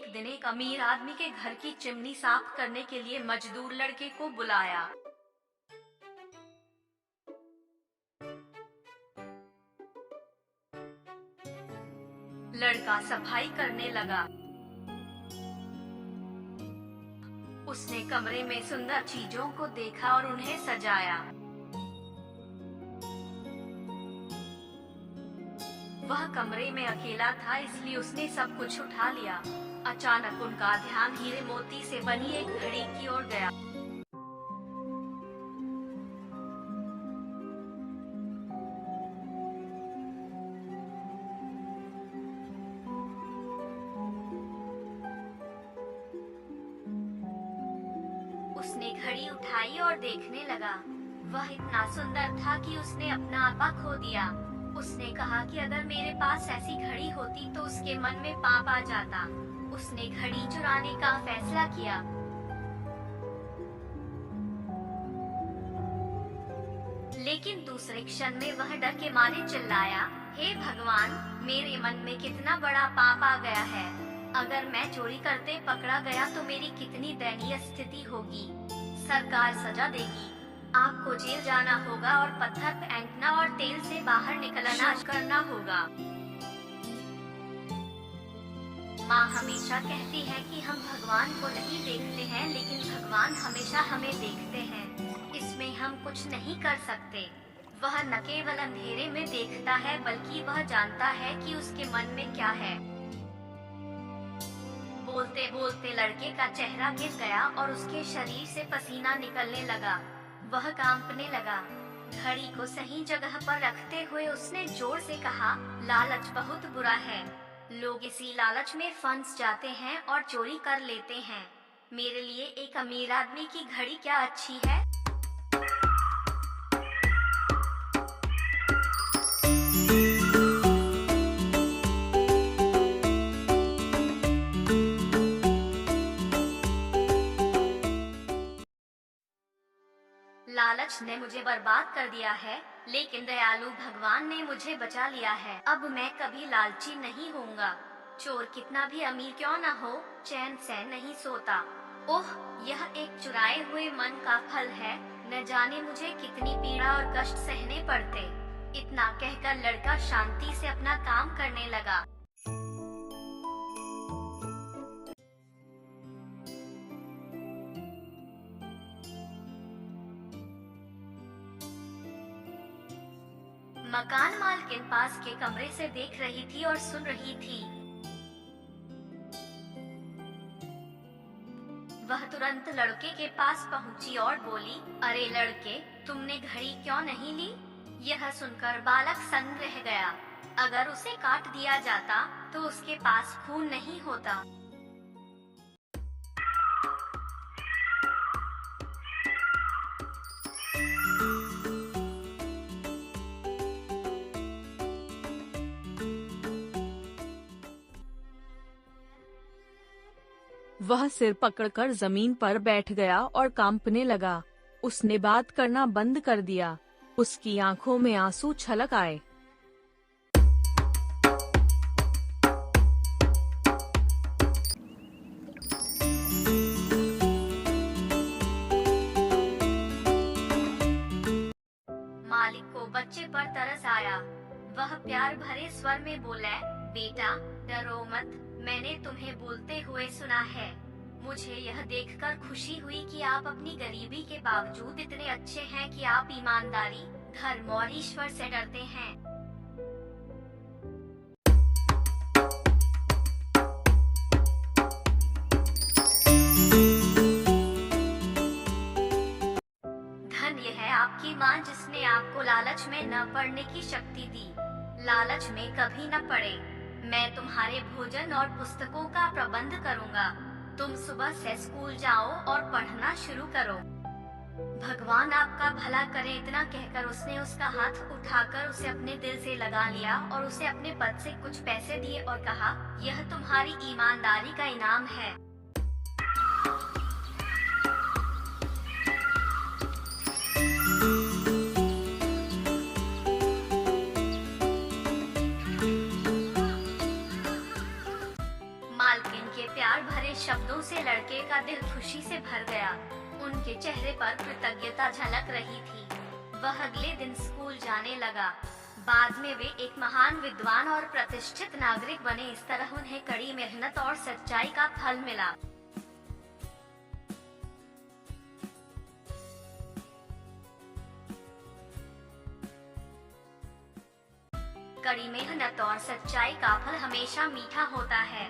एक दिन एक अमीर आदमी के घर की चिमनी साफ करने के लिए मजदूर लड़के को बुलाया। लड़का सफाई करने लगा। उसने कमरे में सुंदर चीजों को देखा और उन्हें सजाया। वह कमरे में अकेला था, इसलिए उसने सब कुछ उठा लिया। अचानक उनका ध्यान हीरे मोती से बनी एक घड़ी की ओर गया। उसने घड़ी उठाई और देखने लगा। वह इतना सुंदर था कि उसने अपना आपा खो दिया। उसने कहा कि अगर मेरे पास ऐसी घड़ी होती तो उसके मन में पाप आ जाता। उसने घड़ी चुराने का फैसला किया। लेकिन दूसरे क्षण में वह डर के मारे चिल्लाया, हे भगवान, मेरे मन में कितना बड़ा पाप आ गया है। अगर मैं चोरी करते पकड़ा गया तो मेरी कितनी दयनीय स्थिति होगी। सरकार सजा देगी। आपको जेल जाना होगा और पत्थर फेंकना और तेल से बाहर निकलना करना होगा। माँ हमेशा कहती है कि हम भगवान को नहीं देखते हैं, लेकिन भगवान हमेशा हमें देखते हैं। इसमें हम कुछ नहीं कर सकते। वह न केवल अंधेरे में देखता है, बल्कि वह जानता है कि उसके मन में क्या है। बोलते बोलते लड़के का चेहरा गिर गया और उसके शरीर से पसीना निकलने लगा। वह कांपने लगा। घड़ी को सही जगह पर रखते हुए उसने जोर से कहा, लालच बहुत बुरा है। लोग इसी लालच में फंस जाते हैं और चोरी कर लेते हैं। मेरे लिए एक अमीर आदमी की घड़ी क्या अच्छी है। लालच ने मुझे बर्बाद कर दिया है, लेकिन दयालु भगवान ने मुझे बचा लिया है। अब मैं कभी लालची नहीं होऊंगा। चोर कितना भी अमीर क्यों न हो, चैन से नहीं सोता। ओह, यह एक चुराए हुए मन का फल है। न जाने मुझे कितनी पीड़ा और कष्ट सहने पड़ते। इतना कहकर लड़का शांति से अपना काम करने लगा। मकान मालकिन पास के कमरे से देख रही थी और सुन रही थी। वह तुरंत लड़के के पास पहुंची और बोली, अरे लड़के, तुमने घड़ी क्यों नहीं ली? यह सुनकर बालक सन्न रह गया। अगर उसे काट दिया जाता तो उसके पास खून नहीं होता। वह सिर पकड़कर जमीन पर बैठ गया और कांपने लगा। उसने बात करना बंद कर दिया। उसकी आंखों में आंसू छलक आए। मालिक को बच्चे पर तरस आया। वह प्यार भरे स्वर में बोला, बेटा, डरो मत, मैंने तुम्हें बोलते हुए सुना है। मुझे यह देखकर खुशी हुई कि आप अपनी गरीबी के बावजूद इतने अच्छे हैं कि आप ईमानदारी, धर्म और ईश्वर से डरते हैं। धन्य है आपकी माँ जिसने आपको लालच में न पड़ने की शक्ति दी। लालच में कभी न पड़े। मैं तुम्हारे भोजन और पुस्तकों का प्रबंध करूँगा। तुम सुबह से स्कूल जाओ और पढ़ना शुरू करो। भगवान आपका भला करे। इतना कहकर उसने उसका हाथ उठाकर उसे अपने दिल से लगा लिया और उसे अपने पद से कुछ पैसे दिए और कहा, यह तुम्हारी ईमानदारी का इनाम है। प्यार भरे शब्दों से लड़के का दिल खुशी से भर गया। उनके चेहरे पर कृतज्ञता झलक रही थी। वह अगले दिन स्कूल जाने लगा। बाद में वे एक महान विद्वान और प्रतिष्ठित नागरिक बने। इस तरह उन्हें कड़ी मेहनत और सच्चाई का फल मिला। कड़ी मेहनत और सच्चाई का फल हमेशा मीठा होता है।